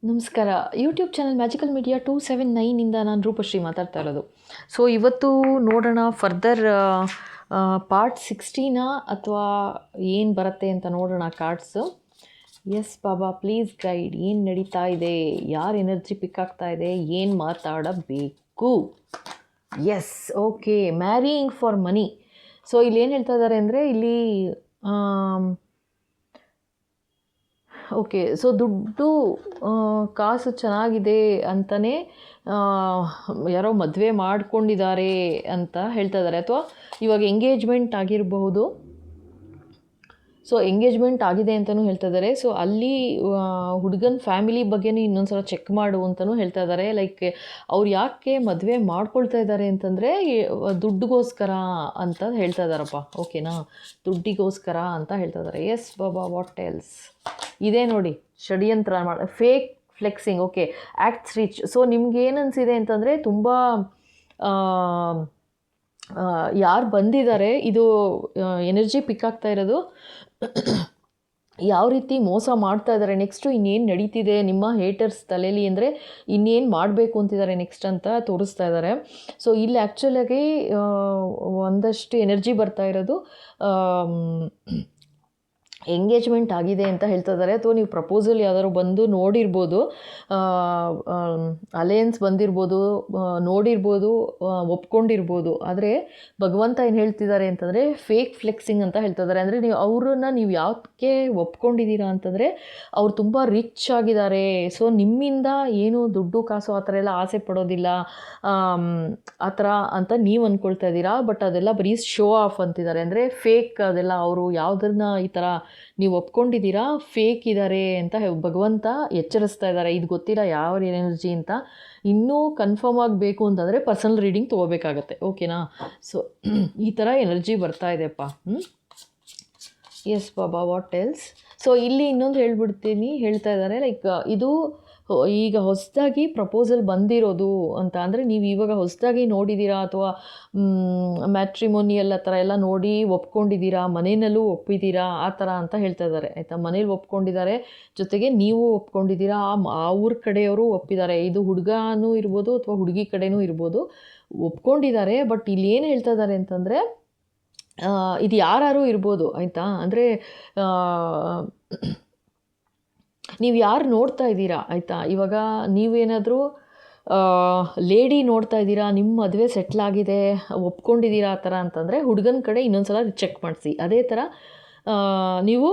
ನಮಸ್ಕಾರ. YouTube channel magical media 279 ನಾನು ರೂಪಶ್ರೀ ಮಾತಾಡ್ತಾ ಇರೋದು. ಸೊ ಇವತ್ತು ನೋಡೋಣ ಫರ್ದರ್ ಪಾರ್ಟ್ 16 ಅಥವಾ ಏನು ಬರುತ್ತೆ ಅಂತ ನೋಡೋಣ cards. Yes Baba please guide, ಏನು ನಡೀತಾ ಇದೆ, ಯಾರು ಎನರ್ಜಿ ಪಿಕ್ ಆಗ್ತಾ ಇದೆ, ಏನು ಮಾತಾಡಬೇಕು. Yes okay, marrying for money. So ಇಲ್ಲಿ ಏನು ಹೇಳ್ತಾ ಇದ್ದಾರೆ ಅಂದರೆ ಇಲ್ಲಿ ಓಕೆ, ಸೊ ದುಡ್ಡು ಕಾಸು ಚೆನ್ನಾಗಿದೆ ಅಂತಲೇ ಯಾರೋ ಮದುವೆ ಮಾಡ್ಕೊಂಡಿದ್ದಾರೆ ಅಂತ ಹೇಳ್ತಾ ಇದ್ದಾರೆ, ಅಥವಾ ಇವಾಗ ಎಂಗೇಜ್ಮೆಂಟ್ ಆಗಿರಬಹುದು. ಸೊ ಎಂಗೇಜ್ಮೆಂಟ್ ಆಗಿದೆ ಅಂತಲೂ ಹೇಳ್ತಾ ಇದ್ದಾರೆ. ಸೊ ಅಲ್ಲಿ ಹುಡುಗನ ಫ್ಯಾಮಿಲಿ ಬಗ್ಗೆನೂ ಇನ್ನೊಂದು ಸಲ ಚೆಕ್ ಮಾಡು ಅಂತಲೂ ಹೇಳ್ತಾ ಇದ್ದಾರೆ. ಲೈಕ್ ಅವ್ರು ಯಾಕೆ ಮದುವೆ ಮಾಡ್ಕೊಳ್ತಾ ಇದ್ದಾರೆ ಅಂತಂದರೆ ದುಡ್ಡಿಗೋಸ್ಕರ ಅಂತ ಹೇಳ್ತಾ ಇದ್ದಾರಪ್ಪ. ಓಕೆನಾ, ದುಡ್ಡಿಗೋಸ್ಕರ ಅಂತ ಹೇಳ್ತಾ ಇದ್ದಾರೆ. ಎಸ್ ಬಾಬಾ, ವಾಟ್ ಎಲ್ಸ್ ಇದೆ ನೋಡಿ, ಷಡ್ಯಂತ್ರ fake flexing. Okay, acts rich. So ನಿಮ್ಗೆ ಏನು ಅನಿಸಿದೆ ಅಂತಂದರೆ ತುಂಬ ಯಾರು ಬಂದಿದ್ದಾರೆ, ಇದು ಎನರ್ಜಿ ಪಿಕ್ ಆಗ್ತಾ ಇರೋದು ಯಾವ ರೀತಿ ಮೋಸ ಮಾಡ್ತಾ ಇದ್ದಾರೆ, ನೆಕ್ಸ್ಟು ಇನ್ನೇನು ನಡೀತಿದೆ ನಿಮ್ಮ ಹೇಟರ್ಸ್ ತಲೆಯಲ್ಲಿ ಅಂದರೆ ಇನ್ನೇನು ಮಾಡಬೇಕು ಅಂತಿದ್ದಾರೆ ನೆಕ್ಸ್ಟ್ ಅಂತ ತೋರಿಸ್ತಾ ಇದ್ದಾರೆ. ಸೊ ಇಲ್ಲಿ ಆ್ಯಕ್ಚುಲಾಗಿ ಒಂದಷ್ಟು ಎನರ್ಜಿ ಬರ್ತಾ ಇರೋದು ಎಂಗೇಜ್ಮೆಂಟ್ ಆಗಿದೆ ಅಂತ ಹೇಳ್ತಾ ಇದ್ದಾರೆ, ಅಥವಾ ನೀವು ಪ್ರಪೋಸಲ್ ಯಾವ್ದಾದ್ರು ಬಂದು ನೋಡಿರ್ಬೋದು, ಅಲಯನ್ಸ್ ಬಂದಿರ್ಬೋದು, ನೋಡಿರ್ಬೋದು, ಒಪ್ಕೊಂಡಿರ್ಬೋದು. ಆದರೆ ಭಗವಂತ ಏನು ಹೇಳ್ತಿದ್ದಾರೆ ಅಂತಂದರೆ ಫೇಕ್ ಫ್ಲೆಕ್ಸಿಂಗ್ ಅಂತ ಹೇಳ್ತಾ ಇದ್ದಾರೆ. ಅಂದರೆ ನೀವು ಯಾಕೆ ಒಪ್ಕೊಂಡಿದ್ದೀರಾ ಅಂತಂದರೆ ಅವ್ರು ತುಂಬ ರಿಚ್ ಆಗಿದ್ದಾರೆ. ಸೊ ನಿಮ್ಮಿಂದ ಏನು ದುಡ್ಡು ಕಾಸು ಆ ಥರ ಎಲ್ಲ ಆಸೆ ಪಡೋದಿಲ್ಲ ಆ ಥರ ಅಂತ ನೀವು ಅಂದ್ಕೊಳ್ತಾ ಇದ್ದೀರಾ. ಬಟ್ ಅದೆಲ್ಲ ಬರೀ ಶೋ ಆಫ್ ಅಂತಿದ್ದಾರೆ, ಅಂದರೆ ಫೇಕ್ ಅದೆಲ್ಲ. ಅವರು ಯಾವುದನ್ನ ಈ ಥರ ನೀವು ಒಪ್ಕೊಂಡಿದ್ದೀರಾ ಫೇಕ್ ಇದ್ದಾರೆ ಅಂತ ಭಗವಂತ ಎಚ್ಚರಿಸ್ತಾ ಇದ್ದಾರೆ. ಇದು ಗೊತ್ತಿಲ್ಲ ಯಾವ ಎನರ್ಜಿ ಅಂತ. ಇನ್ನೂ ಕನ್ಫರ್ಮ್ ಆಗಬೇಕು ಅಂತಂದರೆ ಪರ್ಸನಲ್ ರೀಡಿಂಗ್ ತೊಗೋಬೇಕಾಗತ್ತೆ. ಓಕೆನಾ. ಸೊ ಈ ಥರ ಎನರ್ಜಿ ಬರ್ತಾ ಇದೆಯಪ್ಪ. Yes Baba, what else. So ಇಲ್ಲಿ ಇನ್ನೊಂದು ಹೇಳ್ತಾ ಇದ್ದಾರೆ, ಲೈಕ್ ಇದು ಈಗ ಹೊಸದಾಗಿ ಪ್ರಪೋಸಲ್ ಬಂದಿರೋದು ಅಂತ. ಅಂದರೆ ನೀವು ಇವಾಗ ಹೊಸದಾಗಿ ನೋಡಿದ್ದೀರಾ ಅಥವಾ ಮ್ಯಾಟ್ರಿಮೋನಿಯಲ್ ಆ ಥರ ಎಲ್ಲ ನೋಡಿ ಒಪ್ಕೊಂಡಿದ್ದೀರಾ, ಮನೆಯಲ್ಲೂ ಒಪ್ಪಿದ್ದೀರಾ ಆ ಥರ ಅಂತ ಹೇಳ್ತಾ ಇದ್ದಾರೆ. ಆಯಿತಾ, ಮನೇಲಿ ಒಪ್ಕೊಂಡಿದ್ದಾರೆ, ಜೊತೆಗೆ ನೀವು ಒಪ್ಕೊಂಡಿದ್ದೀರಾ, ಆ ಊರ ಕಡೆಯವರು ಒಪ್ಪಿದ್ದಾರೆ. ಇದು ಹುಡುಗನೂ ಇರ್ಬೋದು ಅಥವಾ ಹುಡುಗಿ ಕಡೆನೂ ಇರ್ಬೋದು, ಒಪ್ಕೊಂಡಿದ್ದಾರೆ. ಬಟ್ ಇಲ್ಲಿ ಏನು ಹೇಳ್ತಾ ಇದ್ದಾರೆ ಅಂತಂದರೆ ಇದು ಯಾರು ಇರ್ಬೋದು. ಆಯಿತಾ, ಅಂದರೆ ನೀವು ಯಾರು ನೋಡ್ತಾ ಇದ್ದೀರಾ, ಆಯಿತಾ. ಇವಾಗ ನೀವೇನಾದರೂ ಲೇಡಿ ನೋಡ್ತಾ ಇದ್ದೀರಾ, ನಿಮ್ಮ ಮದುವೆ ಸೆಟ್ಲಾಗಿದೆ, ಒಪ್ಕೊಂಡಿದ್ದೀರಾ ಆ ಥರ ಅಂತಂದರೆ ಹುಡುಗನ ಕಡೆ ಇನ್ನೊಂದು ಸಲ ಚೆಕ್ ಮಾಡಿಸಿ. ಅದೇ ಥರ ನೀವು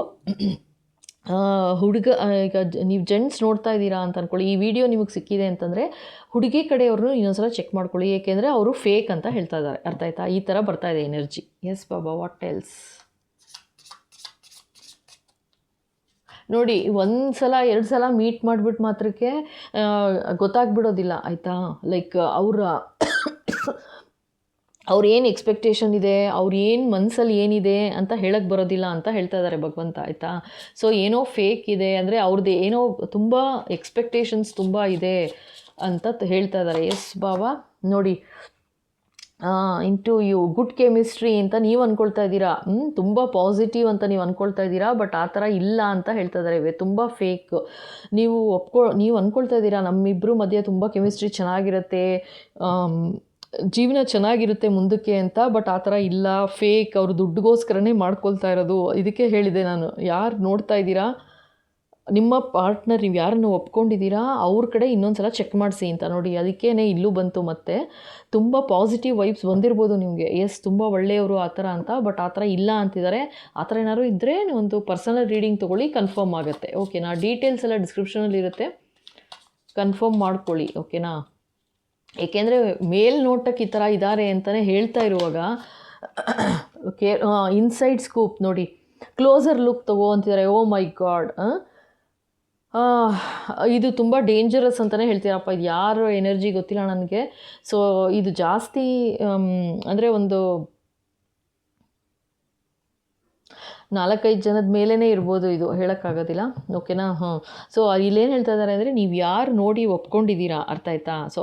ಈಗ ನೀವು ಜೆಂಟ್ಸ್ ನೋಡ್ತಾ ಇದ್ದೀರಾ ಅಂತ ಅಂದ್ಕೊಳ್ಳಿ, ಈ ವಿಡಿಯೋ ನಿಮಗೆ ಸಿಕ್ಕಿದೆ ಅಂತಂದರೆ ಹುಡುಗಿ ಕಡೆಯವ್ರನ್ನೂ ಇನ್ನೊಂದು ಸಲ ಚೆಕ್ ಮಾಡ್ಕೊಳ್ಳಿ, ಏಕೆಂದರೆ ಅವರು ಫೇಕ್ ಅಂತ ಹೇಳ್ತಾ ಇದ್ದಾರೆ. ಅರ್ಥ ಆಯ್ತಾ, ಈ ಥರ ಬರ್ತಾ ಇದೆ energy. Yes Baba, what else. ನೋಡಿ, ಒಂದು ಸಲ 2 ಸಲ ಮೀಟ್ ಮಾಡಿಬಿಟ್ಟು ಮಾತ್ರಕ್ಕೆ ಗೊತ್ತಾಗ್ಬಿಡೋದಿಲ್ಲ, ಆಯಿತಾ. ಲೈಕ್ ಅವ್ರು ಏನು ಎಕ್ಸ್ಪೆಕ್ಟೇಷನ್ ಇದೆ, ಅವ್ರು ಏನು ಮನಸ್ಸಲ್ಲಿ ಏನಿದೆ ಅಂತ ಹೇಳಕ್ಕೆ ಬರೋದಿಲ್ಲ ಅಂತ ಹೇಳ್ತಾ ಇದ್ದಾರೆ ಭಗವಂತ, ಆಯಿತಾ. ಸೊ ಏನೋ ಫೇಕ್ ಇದೆ ಅಂದರೆ ಅವ್ರದ್ದು ಏನೋ ತುಂಬ ಎಕ್ಸ್ಪೆಕ್ಟೇಷನ್ಸ್ ತುಂಬ ಇದೆ ಅಂತ ಹೇಳ್ತಾ ಇದ್ದಾರೆ. ಎಸ್ ಬಾಬಾ, ನೋಡಿ ಇಂಟು ಯು ಗುಡ್ ಕೆಮಿಸ್ಟ್ರಿ ಅಂತ ನೀವು ಅಂದ್ಕೊಳ್ತಾ ಇದ್ದೀರಾ, ತುಂಬ ಪಾಸಿಟಿವ್ ಅಂತ ನೀವು ಅಂದ್ಕೊಳ್ತಾ ಇದ್ದೀರಾ. ಬಟ್ ಆ ಥರ ಇಲ್ಲ ಅಂತ ಹೇಳ್ತಾ ಇದ್ದಾರೆ, ತುಂಬ ಫೇಕ್. ನೀವು ಅಂದ್ಕೊಳ್ತಾ ಇದ್ದೀರಾ ನಮ್ಮಿಬ್ಬರು ಮಧ್ಯೆ ತುಂಬ ಕೆಮಿಸ್ಟ್ರಿ ಚೆನ್ನಾಗಿರುತ್ತೆ, ಜೀವನ ಚೆನ್ನಾಗಿರುತ್ತೆ ಮುಂದಕ್ಕೆ ಅಂತ. ಬಟ್ ಆ ಥರ ಇಲ್ಲ, ಫೇಕ್. ಅವರು ದುಡ್ಡಿಗೋಸ್ಕರನೇ ಮಾಡ್ಕೊಳ್ತಾ ಇರೋದು. ಇದಕ್ಕೆ ಹೇಳಿದೆ ನಾನು, ಯಾರು ನೋಡ್ತಾ ಇದ್ದೀರಾ ನಿಮ್ಮ ಪಾರ್ಟ್ನರ್, ನೀವು ಯಾರನ್ನು ಒಪ್ಕೊಂಡಿದ್ದೀರಾ ಅವ್ರ ಕಡೆ ಇನ್ನೊಂದು ಸಲ ಚೆಕ್ ಮಾಡಿಸಿ ಅಂತ. ನೋಡಿ, ಅದಕ್ಕೇ ಇಲ್ಲೂ ಬಂತು. ಮತ್ತು ತುಂಬ ಪಾಸಿಟಿವ್ ವೈಬ್ಸ್ ಬಂದಿರ್ಬೋದು ನಿಮಗೆ, ಎಸ್ ತುಂಬ ಒಳ್ಳೆಯವರು ಆ ಥರ ಅಂತ. ಬಟ್ ಆ ಥರ ಇಲ್ಲ ಅಂತಿದ್ದಾರೆ. ಆ ಥರ ಏನಾದ್ರು ಇದ್ದರೆ ಒಂದು ಪರ್ಸನಲ್ ರೀಡಿಂಗ್ ತೊಗೊಳ್ಳಿ, ಕನ್ಫರ್ಮ್ ಆಗುತ್ತೆ. ಓಕೆನಾ, ಡೀಟೇಲ್ಸ್ ಎಲ್ಲ ಡಿಸ್ಕ್ರಿಪ್ಷನಲ್ಲಿ ಇರುತ್ತೆ, ಕನ್ಫರ್ಮ್ ಮಾಡ್ಕೊಳ್ಳಿ. ಓಕೆನಾ, ಏಕೆಂದರೆ ಮೇಲ್ನೋಟಕ್ಕೆ ಈ ಥರ ಇದ್ದಾರೆ ಅಂತಲೇ ಹೇಳ್ತಾ ಇರುವಾಗ ಓಕೆ, ಇನ್ಸೈಡ್ ಸ್ಕೂಪ್ ನೋಡಿ, ಕ್ಲೋಸರ್ ಲುಕ್ ತಗೋ ಅಂತಿದ್ದಾರೆ. ಓ ಮೈ ಗಾಡ್, ಇದು ತುಂಬ ಡೇಂಜರಸ್ ಅಂತಲೇ ಹೇಳ್ತೀರಪ್ಪ. ಇದು ಯಾರು ಎನರ್ಜಿ ಗೊತ್ತಿಲ್ಲ ನನಗೆ. ಸೊ ಇದು ಜಾಸ್ತಿ ಅಂದರೆ ಒಂದು 4-5 ಜನದ ಮೇಲೇ ಇರ್ಬೋದು, ಇದು ಹೇಳೋಕ್ಕಾಗೋದಿಲ್ಲ. ಓಕೆನಾ? ಸೊ ಇಲ್ಲೇನು ಹೇಳ್ತಾ ಇದ್ದಾರೆ ಅಂದರೆ, ನೀವು ಯಾರು ನೋಡಿ ಒಪ್ಕೊಂಡಿದ್ದೀರಾ, ಅರ್ಥ ಆಯ್ತಾ? ಸೊ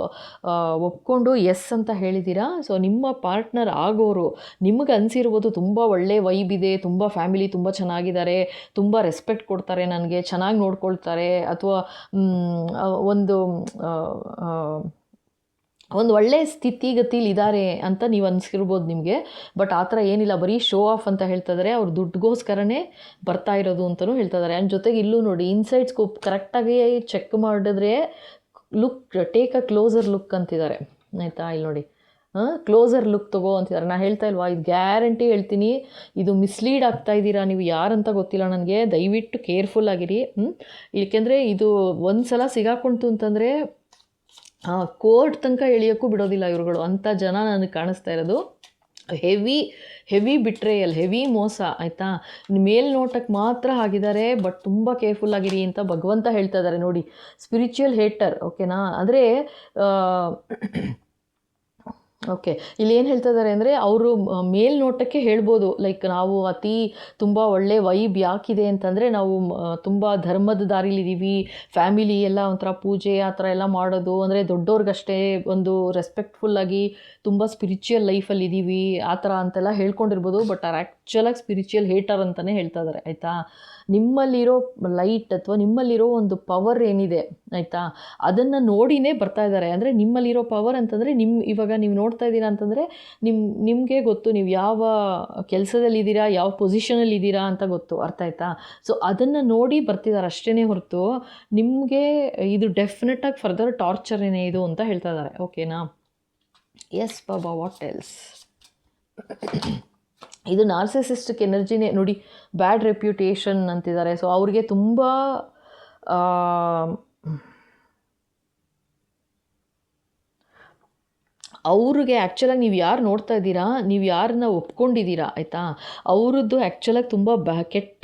ಒಪ್ಕೊಂಡು ಎಸ್ ಅಂತ ಹೇಳಿದ್ದೀರಾ. ಸೊ ನಿಮ್ಮ ಪಾರ್ಟ್ನರ್ ಆಗೋರು ನಿಮಗೆ ಅನಿಸಿರ್ಬೋದು ತುಂಬ ಒಳ್ಳೆ ವೈಬ್ ಇದೆ, ತುಂಬ ಫ್ಯಾಮಿಲಿ ತುಂಬ ಚೆನ್ನಾಗಿದ್ದಾರೆ, ತುಂಬ ರೆಸ್ಪೆಕ್ಟ್ ಕೊಡ್ತಾರೆ, ನನಗೆ ಚೆನ್ನಾಗಿ ನೋಡ್ಕೊಳ್ತಾರೆ, ಅಥವಾ ಒಂದು ಒಳ್ಳೆ ಸ್ಥಿತಿಗತಿಲಿದ್ದಾರೆ ಅಂತ ನೀವು ಅನಿಸಿರ್ಬೋದು ನಿಮಗೆ. ಬಟ್ ಆ ಥರ ಏನಿಲ್ಲ, ಬರೀ ಶೋ ಆಫ್ ಅಂತ ಹೇಳ್ತಾ ಇದ್ದಾರೆ. ಅವ್ರು ದುಡ್ಡುಗೋಸ್ಕರನೇ ಬರ್ತಾ ಇರೋದು ಅಂತಲೂ ಹೇಳ್ತಾ ಇದ್ದಾರೆ. ಆ್ಯಂಡ್ ಜೊತೆಗೆ ಇಲ್ಲೂ ನೋಡಿ, ಇನ್ಸೈಡ್ ಸ್ಕೋಪ್ ಕರೆಕ್ಟಾಗಿ ಚೆಕ್ ಮಾಡಿದ್ರೆ ಟೇಕ್ ಅ ಕ್ಲೋಸರ್ ಲುಕ್ ಅಂತಿದ್ದಾರೆ, ಆಯಿತಾ? ಇಲ್ಲಿ ನೋಡಿ, ಕ್ಲೋಸರ್ ಲುಕ್ ತಗೋ ಅಂತಿದ್ದಾರೆ. ನಾನು ಹೇಳ್ತಾ ಇಲ್ವಾ, ಇದು ಗ್ಯಾರಂಟಿ ಹೇಳ್ತೀನಿ, ಇದು ಮಿಸ್ಲೀಡ್ ಆಗ್ತಾ ಇದ್ದೀರಾ ನೀವು, ಯಾರಂತ ಗೊತ್ತಿಲ್ಲ ನನಗೆ. ದಯವಿಟ್ಟು ಕೇರ್ಫುಲ್ ಆಗಿರಿ. ಏಕೆಂದರೆ ಇದು ಒಂದು ಸಲ ಸಿಗಾಕೊಂತು ಅಂತಂದರೆ ಕೋರ್ಟ್ ತನಕ ಎಳಿಯೋಕ್ಕೂ ಬಿಡೋದಿಲ್ಲ ಇವ್ರುಗಳು, ಅಂಥ ಜನ ನನಗೆ ಕಾಣಿಸ್ತಾ ಇರೋದು. ಹೆವಿ ಬಿಟ್ರೇಯಲ್, ಹೆವಿ ಮೋಸ, ಆಯಿತಾ? ಮೇಲ್ನೋಟಕ್ಕೆ ಮಾತ್ರ ಆಗಿದ್ದಾರೆ, ಬಟ್ ತುಂಬ ಕೇರ್ಫುಲ್ ಆಗಿರಿ ಅಂತ ಭಗವಂತ ಹೇಳ್ತಾ ಇದ್ದಾರೆ ನೋಡಿ. ಸ್ಪಿರಿಚುವಲ್ ಹೇಟರ್, ಓಕೆನಾ? ಅಂದರೆ ಓಕೆ, ಇಲ್ಲಿ ಏನು ಹೇಳ್ತಾ ಇದ್ದಾರೆ ಅಂದರೆ, ಅವರು ಮೇಲ್ನೋಟಕ್ಕೆ ಹೇಳ್ಬೋದು, ಲೈಕ್ ನಾವು ತುಂಬ ಒಳ್ಳೆ ವೈಬ್ ಯಾಕಿದೆ ಅಂತಂದರೆ, ನಾವು ತುಂಬ ಧರ್ಮದ ದಾರಿಲಿದ್ದೀವಿ, ಫ್ಯಾಮಿಲಿ ಎಲ್ಲ ಒಂಥರ ಪೂಜೆ ಆ ಥರ ಎಲ್ಲ ಮಾಡೋದು, ಅಂದರೆ ದೊಡ್ಡವ್ರಿಗಷ್ಟೇ ಒಂದು ರೆಸ್ಪೆಕ್ಟ್ಫುಲ್ಲಾಗಿ ತುಂಬ ಸ್ಪಿರಿಚುವಲ್ ಲೈಫಲ್ಲಿ ಇದ್ದೀವಿ ಆ ಥರ ಅಂತೆಲ್ಲ ಹೇಳ್ಕೊಂಡಿರ್ಬೋದು. ಬಟ್ ಆ್ಯಕ್ಚುಲಾಗಿ ಸ್ಪಿರಿಚುವಲ್ ಹೇಟರ್ ಅಂತಲೇ ಹೇಳ್ತಾ ಇದ್ದಾರೆ, ಆಯಿತಾ? ನಿಮ್ಮಲ್ಲಿರೋ ಲೈಟ್ ಅಥವಾ ನಿಮ್ಮಲ್ಲಿರೋ ಒಂದು ಪವರ್ ಏನಿದೆ, ಆಯಿತಾ, ಅದನ್ನು ನೋಡಿನೇ ಬರ್ತಾ ಇದ್ದಾರೆ. ಅಂದರೆ ನಿಮ್ಮಲ್ಲಿರೋ ಪವರ್ ಅಂತಂದರೆ, ಇವಾಗ ನೀವು ನೋಡ್ತಾ ಇದ್ದೀರಾ ಅಂತಂದರೆ ನಿಮಗೆ ಗೊತ್ತು ನೀವು ಯಾವ ಕೆಲಸದಲ್ಲಿದ್ದೀರಾ, ಯಾವ ಪೊಸಿಷನಲ್ಲಿದ್ದೀರಾ ಅಂತ ಗೊತ್ತು, ಅರ್ಥ ಆಯ್ತಾ? ಸೊ ಅದನ್ನು ನೋಡಿ ಬರ್ತಿದ್ದಾರೆ ಅಷ್ಟೇ ಹೊರತು ನಿಮಗೆ ಇದು ಡೆಫಿನೆಟಾಗಿ ಫರ್ದರ್ ಟಾರ್ಚರ್ ಏನೇ ಇದು ಅಂತ ಹೇಳ್ತಾ ಇದ್ದಾರೆ, ಓಕೆನಾ? Yes Baba, what else? ಇದು ನಾರ್ಸಿಸಿಸ್ಟಿಕ್ ಎನರ್ಜಿನೇ ನೋಡಿ, ಬ್ಯಾಡ್ ರೆಪ್ಯುಟೇಷನ್ ಅಂತಿದ್ದಾರೆ. ಸೊ ಅವ್ರಿಗೆ ತುಂಬ ಅವ್ರಿಗೆ ಆ್ಯಕ್ಚುಲಾಗಿ ನೀವು ಯಾರು ನೋಡ್ತಾ ಇದ್ದೀರಾ, ನೀವು ಯಾರನ್ನ ಒಪ್ಕೊಂಡಿದ್ದೀರಾ, ಆಯಿತಾ, ಅವ್ರದ್ದು ಆ್ಯಕ್ಚುಲಾಗಿ ತುಂಬ ಕೆಟ್ಟ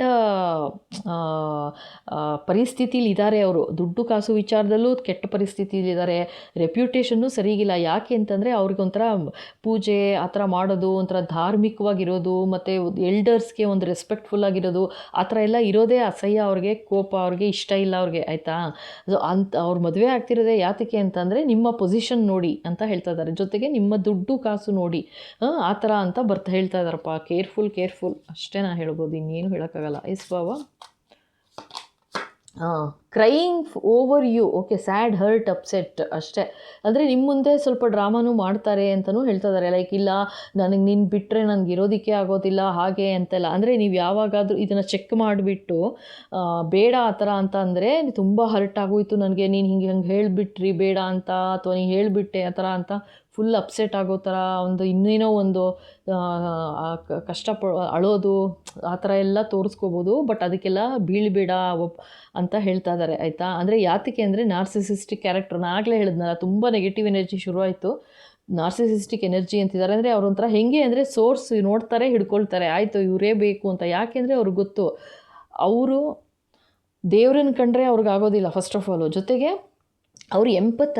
ಪರಿಸ್ಥಿತಿಲಿದ್ದಾರೆ ಅವರು. ದುಡ್ಡು ಕಾಸು ವಿಚಾರದಲ್ಲೂ ಕೆಟ್ಟ ಪರಿಸ್ಥಿತಿಲಿದ್ದಾರೆ, ರೆಪ್ಯುಟೇಷನ್ನು ಸರಿಗಿಲ್ಲ. ಯಾಕೆ ಅಂತಂದರೆ ಅವ್ರಿಗೊಂಥರ ಪೂಜೆ ಆ ಥರ ಮಾಡೋದು, ಒಂಥರ ಧಾರ್ಮಿಕವಾಗಿರೋದು, ಮತ್ತು ಎಲ್ಡರ್ಸ್ಗೆ ಒಂದು ರೆಸ್ಪೆಕ್ಟ್ಫುಲ್ಲಾಗಿರೋದು, ಆ ಥರ ಎಲ್ಲ ಇರೋದೇ ಅಸಹ್ಯ ಅವ್ರಿಗೆ, ಕೋಪ ಅವ್ರಿಗೆ ಇಷ್ಟ ಇಲ್ಲ ಅವ್ರಿಗೆ, ಆಯಿತಾ? ಸೊ ಅವ್ರು ಮದುವೆ ಆಗ್ತಿರೋದೇ ಯಾತಕ್ಕೆ ಅಂತಂದರೆ ನಿಮ್ಮ ಪೊಸಿಷನ್ ನೋಡಿ ಅಂತ ಹೇಳ್ತಾ ಇದ್ದಾರೆ, ಜೊತೆಗೆ ನಿಮ್ಮ ದುಡ್ಡು ಕಾಸು ನೋಡಿ ಆ ಥರ ಅಂತ ಹೇಳ್ತಾ ಇದ್ದಾರಪ್ಪ. ಕೇರ್ಫುಲ್ ಅಷ್ಟೇ ನಾನು ಹೇಳ್ಬೋದು, ಇನ್ನೇನು ಹೇಳೋಕ್ಕಾಗಲ್ಲ. Yes Baba. Crying over you, okay, sad, hurt, upset ಅಷ್ಟೇ. ಅಂದರೆ ನಿಮ್ಮ ಮುಂದೆ ಸ್ವಲ್ಪ ಡ್ರಾಮಾನೂ ಮಾಡ್ತಾರೆ ಅಂತಲೂ ಹೇಳ್ತಾ ಇದ್ದಾರೆ. ಲೈಕ್, ಇಲ್ಲ ನನಗೆ ನೀನು ಬಿಟ್ಟರೆ ನನಗೆ ಇರೋದಕ್ಕೆ ಆಗೋದಿಲ್ಲ ಹಾಗೆ ಅಂತೆಲ್ಲ. ಅಂದರೆ ನೀವು ಯಾವಾಗಾದರೂ ಇದನ್ನು ಚೆಕ್ ಮಾಡಿಬಿಟ್ಟು ಬೇಡ ಆ ಥರ ಅಂತ ಅಂದರೆ, ತುಂಬ ಹರ್ಟ್ ಆಗೋಯ್ತು ನನಗೆ, ನೀನು ಹಂಗೆ ಹೇಳಿಬಿಟ್ರಿ ಬೇಡ ಅಂತ, ಅಥವಾ ನೀನು ಹೇಳಿಬಿಟ್ಟೆ ಆ ಥರ ಅಂತ ಫುಲ್ ಅಪ್ಸೆಟ್ ಆಗೋ ಥರ ಒಂದು ಇನ್ನೇನೋ ಒಂದು ಅಳೋದು ಆ ಥರ ಎಲ್ಲ ತೋರಿಸ್ಕೋಬೋದು. ಬಟ್ ಅದಕ್ಕೆಲ್ಲ ಬೀಳಬೇಡ ಅಂತ ಹೇಳ್ತಾ ಇದ್ದಾರೆ, ಆಯಿತಾ? ಅಂದರೆ ಯಾತಕ್ಕೆ ಅಂದರೆ ನಾರ್ಸಿಸಿಸ್ಟಿಕ್ ಕ್ಯಾರೆಕ್ಟರ್, ನಾನು ಆಗಲೇ ಹೇಳಿದ್ನಲ್ಲ, ತುಂಬ ನೆಗೆಟಿವ್ ಎನರ್ಜಿ ಶುರುವಾಯಿತು. ನಾರ್ಸಿಸಿಸ್ಟಿಕ್ ಎನರ್ಜಿ ಅಂತಿದ್ದಾರೆ. ಅಂದರೆ ಅವ್ರೊಂಥರ ಹೆಂಗೆ ಅಂದರೆ ಸೋರ್ಸ್ ನೋಡ್ತಾರೆ, ಹಿಡ್ಕೊಳ್ತಾರೆ, ಆಯಿತು ಇವರೇ ಬೇಕು ಅಂತ. ಯಾಕೆಂದರೆ ಅವ್ರಿಗೆ ಗೊತ್ತು, ಅವರು ದೇವ್ರನ್ನ ಕಂಡ್ರೆ ಅವ್ರಿಗಾಗೋದಿಲ್ಲ ಫಸ್ಟ್ ಆಫ್ ಆಲು. ಜೊತೆಗೆ ಅವರು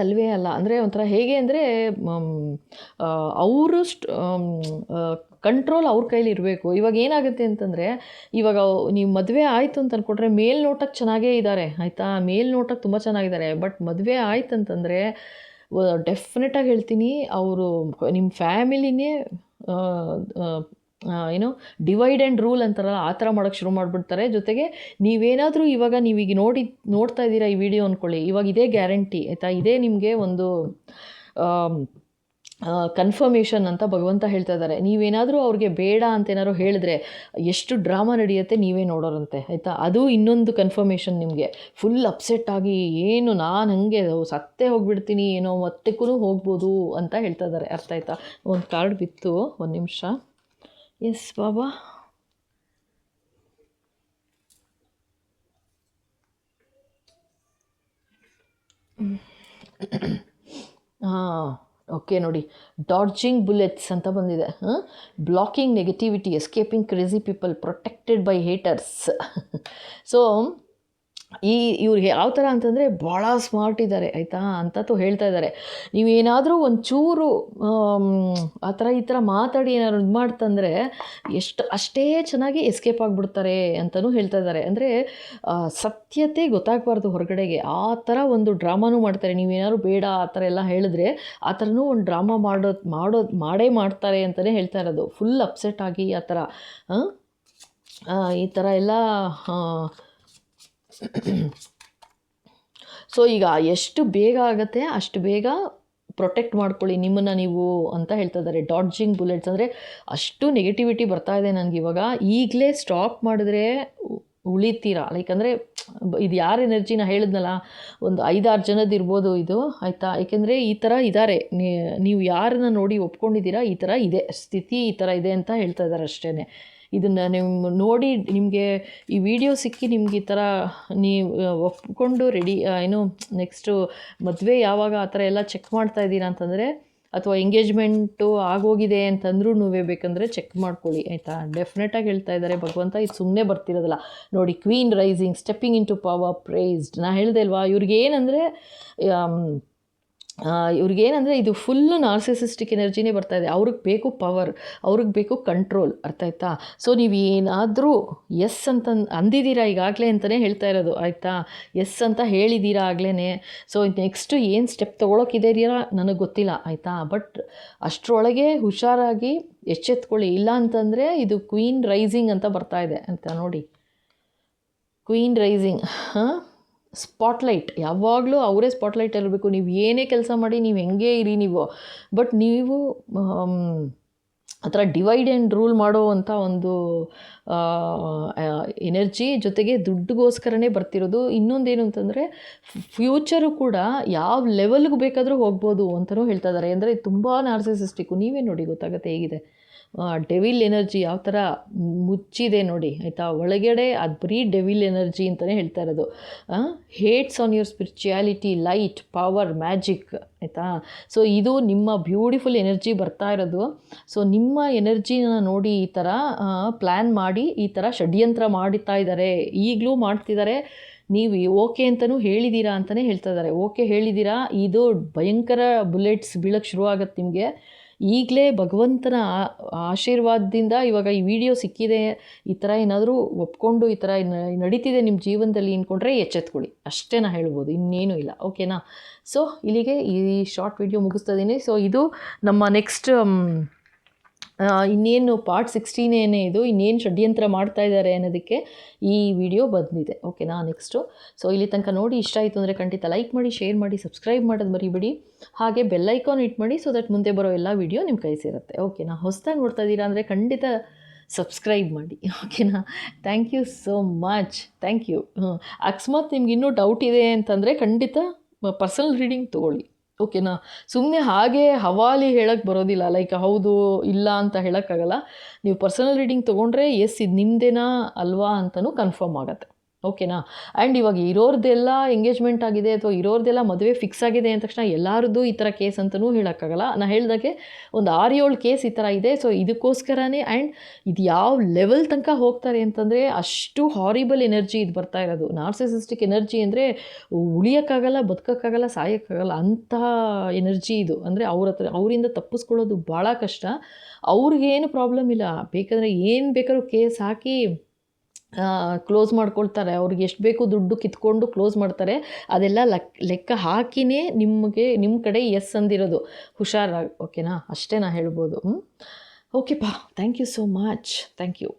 ಅಲ್ವೇ ಅಲ್ಲ. ಅಂದರೆ ಒಂಥರ ಹೇಗೆ ಅಂದರೆ ಅವರು ಕಂಟ್ರೋಲ್ ಅವ್ರ ಕೈಲಿ ಇರಬೇಕು. ಇವಾಗ ಏನಾಗುತ್ತೆ ಅಂತಂದರೆ, ಇವಾಗ ನೀವು ಮದುವೆ ಆಯಿತು ಅಂತ ಅಂದ್ಕೊಂಡ್ರೆ ಮೇಲ್ನೋಟಕ್ಕೆ ಚೆನ್ನಾಗೇ ಇದ್ದಾರೆ, ಆಯಿತಾ? ಮೇಲ್ನೋಟಕ್ಕೆ ತುಂಬ ಚೆನ್ನಾಗಿದ್ದಾರೆ. ಬಟ್ ಮದುವೆ ಆಯ್ತು ಅಂತಂದರೆ ಡೆಫಿನೆಟಾಗಿ ಹೇಳ್ತೀನಿ, ಅವರು ನಿಮ್ಮ ಫ್ಯಾಮಿಲಿನೇ ಏನೋ ಡಿವೈಡ್ ಆ್ಯಂಡ್ ರೂಲ್ ಅಂತಾರಲ್ಲ, ಆ ಥರ ಮಾಡೋಕ್ಕೆ ಶುರು ಮಾಡಿಬಿಡ್ತಾರೆ. ಜೊತೆಗೆ ನೀವೇನಾದರೂ ಇವಾಗ ನೀವೀಗ ನೋಡ್ತಾ ಇದ್ದೀರಾ ಈ ವಿಡಿಯೋ ಅಂದ್ಕೊಳ್ಳಿ, ಇವಾಗ ಇದೇ ಗ್ಯಾರಂಟಿ, ಆಯಿತಾ? ಇದೇ ನಿಮಗೆ ಒಂದು ಕನ್ಫರ್ಮೇಷನ್ ಅಂತ ಭಗವಂತ ಹೇಳ್ತಾ ಇದ್ದಾರೆ. ನೀವೇನಾದರೂ ಅವ್ರಿಗೆ ಬೇಡ ಅಂತ ಏನಾದ್ರು ಹೇಳಿದ್ರೆ ಎಷ್ಟು ಡ್ರಾಮಾ ನಡೆಯುತ್ತೆ ನೀವೇ ನೋಡೋರಂತೆ, ಆಯಿತಾ? ಅದು ಇನ್ನೊಂದು ಕನ್ಫರ್ಮೇಷನ್ ನಿಮಗೆ. ಫುಲ್ ಅಪ್ಸೆಟ್ ಆಗಿ ಏನು ನಾನು ಹಾಗೆ ಸತ್ತೇ ಹೋಗ್ಬಿಡ್ತೀನಿ, ಏನೋ ಮತ್ತಕ್ಕೂ ಹೋಗ್ಬೋದು ಅಂತ ಹೇಳ್ತಾ ಇದ್ದಾರೆ, ಅರ್ಥ ಆಯ್ತಾ? ಒಂದು ಕಾರ್ಡ್ ಬಿತ್ತು, ಒಂದು ನಿಮಿಷ. ಎಸ್ ಬಾಬಾ. ಓಕೆ ನೋಡಿ, ಡಾಡ್ಜಿಂಗ್ ಬುಲೆಟ್ಸ್ ಅಂತ ಬಂದಿದೆ. Blocking negativity, escaping crazy people, protected by haters. So ಇವ್ರು ಯಾವ ಥರ ಅಂತಂದರೆ ಭಾಳ ಸ್ಮಾರ್ಟ್ ಇದ್ದಾರೆ ಆಯಿತಾ ಅಂತೂ ಹೇಳ್ತಾ ಇದ್ದಾರೆ. ನೀವೇನಾದರೂ ಒಂಚೂರು ಆ ಥರ ಈ ಥರ ಮಾತಾಡಿ ಏನಾದ್ರು ಇದು ಮಾಡ್ತಂದರೆ ಅಷ್ಟೇ ಚೆನ್ನಾಗಿ ಎಸ್ಕೇಪ್ ಆಗಿಬಿಡ್ತಾರೆ ಅಂತಲೂ ಹೇಳ್ತಾ ಇದ್ದಾರೆ. ಅಂದರೆ ಸತ್ಯತೆ ಗೊತ್ತಾಗಬಾರ್ದು ಹೊರಗಡೆಗೆ, ಆ ಥರ ಒಂದು ಡ್ರಾಮಾನೂ ಮಾಡ್ತಾರೆ. ನೀವೇನಾದ್ರು ಬೇಡ ಆ ಥರ ಎಲ್ಲ ಹೇಳಿದ್ರೆ ಆ ಥರನೂ ಒಂದು ಡ್ರಾಮಾ ಮಾಡೇ ಮಾಡ್ತಾರೆ ಅಂತಲೇ ಹೇಳ್ತಾ ಇರೋದು. ಫುಲ್ ಅಪ್ಸೆಟ್ ಆಗಿ ಆ ಥರ ಈ ಥರ ಎಲ್ಲ. ಸೊ ಈಗ ಎಷ್ಟು ಬೇಗ ಆಗುತ್ತೆ ಅಷ್ಟು ಬೇಗ ಪ್ರೊಟೆಕ್ಟ್ ಮಾಡ್ಕೊಳ್ಳಿ ನಿಮ್ಮನ್ನು ನೀವು ಅಂತ ಹೇಳ್ತಾ ಇದ್ದಾರೆ. ಡಾಡ್ಜಿಂಗ್ ಬುಲೆಟ್ಸ್ ಅಂದರೆ ಅಷ್ಟು ನೆಗೆಟಿವಿಟಿ ಬರ್ತಾ ಇದೆ ನನಗೆ ಇವಾಗ. ಈಗಲೇ ಸ್ಟಾಪ್ ಮಾಡಿದ್ರೆ ಉಳಿತೀರಾ. ಲೈಕ್ ಅಂದರೆ ಇದು ಯಾರ ಎನರ್ಜಿನ ಹೇಳಿದ್ನಲ್ಲ, ಒಂದು 5-6 ಜನದ್ದು ಇರ್ಬೋದು ಇದು ಆಯಿತಾ. ಏಕೆಂದರೆ ಈ ಥರ ಇದ್ದಾರೆ, ನೀವು ಯಾರನ್ನ ನೋಡಿ ಒಪ್ಕೊಂಡಿದ್ದೀರಾ ಈ ಥರ ಇದೆ ಸ್ಥಿತಿ, ಈ ಥರ ಇದೆ ಅಂತ ಹೇಳ್ತಾ ಇದ್ದಾರೆ ಅಷ್ಟೇ. ಇದನ್ನು ನೀವು ನೋಡಿ ನಿಮಗೆ ಈ ವಿಡಿಯೋ ಸಿಕ್ಕಿ ನಿಮ್ಗೆ ಈ ಥರ ನೀವು ಒಪ್ಕೊಂಡು ರೆಡಿ ನೆಕ್ಸ್ಟು ಮದುವೆ ಯಾವಾಗ ಆ ಥರ ಎಲ್ಲ ಚೆಕ್ ಮಾಡ್ತಾ ಇದ್ದೀರಾ ಅಂತಂದರೆ, ಅಥವಾ ಎಂಗೇಜ್ಮೆಂಟು ಆಗೋಗಿದೆ ಅಂತಂದ್ರೂ ಬೇಕಂದರೆ ಚೆಕ್ ಮಾಡ್ಕೊಳ್ಳಿ ಆಯಿತಾ. ಡೆಫಿನೆಟಾಗಿ ಹೇಳ್ತಾ ಇದ್ದಾರೆ ಭಗವಂತ, ಇದು ಸುಮ್ಮನೆ ಬರ್ತಿರೋದಲ್ಲ. ನೋಡಿ, queen rising, stepping in to power, praised. ನಾನು ಹೇಳಿದೆ ಅಲ್ವಾ, ಇವ್ರಿಗೇನಂದರೆ ಇದು ಫುಲ್ಲು ನಾರ್ಸಿಸಿಸ್ಟಿಕ್ ಎನರ್ಜಿನೇ ಬರ್ತಾಯಿದೆ. ಅವ್ರಿಗೆ ಬೇಕು ಪವರ್, ಅವ್ರಿಗೆ ಬೇಕು ಕಂಟ್ರೋಲ್, ಅರ್ಥ ಆಯ್ತಾ. ಸೊ ನೀವು ಏನಾದರೂ ಎಸ್ ಅಂತ ಅಂದಿದ್ದೀರಾ ಈಗಾಗಲೇ ಅಂತಲೇ ಹೇಳ್ತಾ ಇರೋದು ಆಯಿತಾ. ಎಸ್ ಅಂತ ಹೇಳಿದ್ದೀರಾ ಆಗಲೇ. ಸೊ ನೆಕ್ಸ್ಟು ಏನು ಸ್ಟೆಪ್ ತೊಗೊಳಕ್ಕಿದ್ದೀರಾ ನನಗೆ ಗೊತ್ತಿಲ್ಲ ಆಯಿತಾ. ಬಟ್ ಅಷ್ಟರೊಳಗೆ ಹುಷಾರಾಗಿ ಎಚ್ಚೆತ್ಕೊಳ್ಳಿ. ಇಲ್ಲ ಅಂತಂದರೆ ಇದು ಕ್ವೀನ್ ರೈಸಿಂಗ್ ಅಂತ ಬರ್ತಾಯಿದೆ ಅಂತ ನೋಡಿ. ಕ್ವೀನ್ ರೈಸಿಂಗ್, ಸ್ಪಾಟ್ಲೈಟ್, ಯಾವಾಗಲೂ ಅವರೇ ಸ್ಪಾಟ್ಲೈಟ್ ಇರಬೇಕು. ನೀವು ಏನೇ ಕೆಲಸ ಮಾಡಿ, ನೀವು ಹೆಂಗೆ ಇರಿ ನೀವು, ಬಟ್ ನೀವು ಆ ಥರ ಡಿವೈಡ್ ಆ್ಯಂಡ್ ರೂಲ್ ಮಾಡೋ ಅಂಥ ಒಂದು ಎನರ್ಜಿ, ಜೊತೆಗೆ ದುಡ್ಡುಗೋಸ್ಕರನೇ ಬರ್ತಿರೋದು. ಇನ್ನೊಂದೇನು ಅಂತಂದರೆ ಫ್ಯೂಚರು ಕೂಡ ಯಾವ ಲೆವೆಲ್ಗೆ ಬೇಕಾದರೂ ಹೋಗ್ಬೋದು ಅಂತಲೂ ಹೇಳ್ತಾ ಇದ್ದಾರೆ. ಅಂದರೆ ತುಂಬ ನಾರ್ಸಿಸಿಸ್ಟಿಕ್ಕು, ನೀವೇ ನೋಡಿ ಗೊತ್ತಾಗುತ್ತೆ ಹೇಗಿದೆ. ಡೆವಿಲ್ ಎನರ್ಜಿ ಯಾವ ಥರ ಮುಚ್ಚಿದೆ ನೋಡಿ ಆಯಿತಾ. ಒಳಗಡೆ ಅದು ಬರೀ ಡೆವಿಲ್ ಎನರ್ಜಿ ಅಂತಲೇ ಹೇಳ್ತಾ ಇರೋದು. Hates on your spirituality, light, power, magic ಆಯಿತಾ. ಸೊ ಇದು ನಿಮ್ಮ ಬ್ಯೂಟಿಫುಲ್ ಎನರ್ಜಿ ಬರ್ತಾ ಇರೋದು. ಸೊ ನಿಮ್ಮ ಎನರ್ಜಿನ ನೋಡಿ ಈ ಥರ ಪ್ಲ್ಯಾನ್ ಮಾಡಿ ಈ ಥರ ಷಡ್ಯಂತ್ರ ಮಾಡ್ತಾ ಇದ್ದಾರೆ, ಈಗಲೂ ಮಾಡ್ತಿದ್ದಾರೆ. ನೀವು ಓಕೆ ಅಂತಲೂ ಹೇಳಿದ್ದೀರಾ ಅಂತಲೇ ಹೇಳ್ತಾ ಇದ್ದಾರೆ. ಓಕೆ ಹೇಳಿದ್ದೀರಾ, ಇದು ಭಯಂಕರ ಬುಲೆಟ್ಸ್ ಬೀಳಕ್ಕೆ ಶುರುವಾಗತ್ತೆ ನಿಮಗೆ. ಈಗಲೇ ಭಗವಂತನ ಆಶೀರ್ವಾದದಿಂದ ಇವಾಗ ಈ ವಿಡಿಯೋ ಸಿಕ್ಕಿದೆ, ಈ ಥರ ಏನಾದರೂ ಒಪ್ಕೊಂಡು ಈ ಥರ ನಡೀತಿದೆ ನಿಮ್ಮ ಜೀವನದಲ್ಲಿ ಅಂದ್ಕೊಂಡ್ರೆ ಎಚ್ಚೆತ್ಕೊಳ್ಳಿ, ಅಷ್ಟೇ ನಾನು ಹೇಳ್ಬೋದು, ಇನ್ನೇನೂ ಇಲ್ಲ. ಓಕೆನಾ. ಸೊ ಇಲ್ಲಿಗೆ ಈ ಶಾರ್ಟ್ ವಿಡಿಯೋ ಮುಗಿಸ್ತಾ ಇದ್ದೀನಿ. ಸೊ ಇದು ನಮ್ಮ ನೆಕ್ಸ್ಟ್ ಇನ್ನೇನು ಪಾರ್ಟ್ 16 ಇದು, ಇನ್ನೇನು ಷಡ್ಯಂತ್ರ ಮಾಡ್ತಾ ಇದ್ದಾರೆ ಅನ್ನೋದಕ್ಕೆ ಈ ವಿಡಿಯೋ ಬಂದಿದೆ. ಓಕೆನಾ. ನೆಕ್ಸ್ಟು ಸೊ ಇಲ್ಲಿ ತನಕ ನೋಡಿ ಇಷ್ಟ ಆಯಿತು ಅಂದರೆ ಖಂಡಿತ ಲೈಕ್ ಮಾಡಿ, ಶೇರ್ ಮಾಡಿ, ಸಬ್ಸ್ಕ್ರೈಬ್ ಮಾಡೋದು ಮರಿಬೇಡಿ. ಹಾಗೆ ಬೆಲ್ ಐಕಾನ್ ಇಟ್ ಮಾಡಿ, ಸೊ ದಟ್ ಮುಂದೆ ಬರೋ ಎಲ್ಲ ವಿಡಿಯೋ ನಿಮ್ಮ ಕೈ ಸೇರುತ್ತೆ. ಓಕೆನಾ. ಹೊಸದಾಗಿ ನೋಡ್ತಾ ಇದ್ದೀರಾ ಅಂದರೆ ಖಂಡಿತ ಸಬ್ಸ್ಕ್ರೈಬ್ ಮಾಡಿ. ಓಕೆನಾ. Thank you so much. Thank you. ಅಕಸ್ಮಾತ್ ನಿಮ್ಗೆ ಇನ್ನೂ ಡೌಟ್ ಇದೆ ಅಂತಂದರೆ ಖಂಡಿತ ಪರ್ಸನಲ್ ರೀಡಿಂಗ್ ತೊಗೊಳ್ಳಿ. ಓಕೆನಾ. ಸುಮ್ಮನೆ ಹಾಗೆ ಹವಾಲಿ ಹೇಳೋಕ್ಕೆ ಬರೋದಿಲ್ಲ, ಲೈಕ್ ಹೌದು ಇಲ್ಲ ಅಂತ ಹೇಳೋಕ್ಕಾಗಲ್ಲ. ನೀವು ಪರ್ಸನಲ್ ರೀಡಿಂಗ್ ತೊಗೊಂಡ್ರೆ ಎಸ್ ಇದು ನಿಮ್ಮದೇನಾ ಅಲ್ವಾ ಅಂತಲೂ ಕನ್ಫರ್ಮ್ ಆಗುತ್ತೆ. ಓಕೆನಾ. ಆ್ಯಂಡ್ ಇವಾಗ ಇರೋರ್ದೆಲ್ಲ ಎಂಗೇಜ್ಮೆಂಟ್ ಆಗಿದೆ ಅಥವಾ ಇರೋರ್ದೆಲ್ಲ ಮದುವೆ ಫಿಕ್ಸ್ ಆಗಿದೆ ಅಂದ ತಕ್ಷಣ ಎಲ್ಲರದ್ದು ಈ ಥರ ಕೇಸ್ ಅಂತಲೂ ಹೇಳೋಕ್ಕಾಗಲ್ಲ. ನಾನು ಹೇಳಿದಾಗೆ ಒಂದು 6-7 ಕೇಸ್ ಈ ಥರ ಇದೆ. ಸೊ ಇದಕ್ಕೋಸ್ಕರನೇ ಆ್ಯಂಡ್ ಇದು ಯಾವ ಲೆವೆಲ್ ತನಕ ಹೋಗ್ತಾರೆ ಅಂತಂದರೆ ಅಷ್ಟು ಹಾರಿಬಲ್ ಎನರ್ಜಿ ಇದು ಬರ್ತಾ ಇರೋದು. ನಾರ್ಸಿಸಿಸ್ಟಿಕ್ ಎನರ್ಜಿ ಅಂದರೆ ಉಳಿಯೋಕ್ಕಾಗಲ್ಲ, ಬದುಕೋಕ್ಕಾಗಲ್ಲ, ಸಾಯೋಕ್ಕಾಗಲ್ಲ ಅಂತಹ ಎನರ್ಜಿ ಇದು. ಅಂದರೆ ಅವರಿಂದ ತಪ್ಪಿಸ್ಕೊಳ್ಳೋದು ಭಾಳ ಕಷ್ಟ. ಅವ್ರಿಗೇನು ಪ್ರಾಬ್ಲಮ್ ಇಲ್ಲ, ಬೇಕಾದರೆ ಏನು ಬೇಕಾದ್ರೂ ಕೇಸ್ ಹಾಕಿ ಕ್ಲೋಸ್ ಮಾಡ್ಕೊಳ್ತಾರೆ. ಅವ್ರಿಗೆ ಎಷ್ಟು ಬೇಕು ದುಡ್ಡು ಕಿತ್ಕೊಂಡು ಕ್ಲೋಸ್ ಮಾಡ್ತಾರೆ. ಅದೆಲ್ಲ ಲೆಕ್ಕ ಹಾಕಿನೇ ನಿಮ್ಮ ಕಡೆ ಎಸ್ ಅಂದಿರೋದು. ಹುಷಾರಾಗಿ. ಓಕೆನಾ. ಅಷ್ಟೇ ನಾನು ಹೇಳ್ಬೋದು. ಓಕೆಪ್ಪ. Thank you so much. Thank you.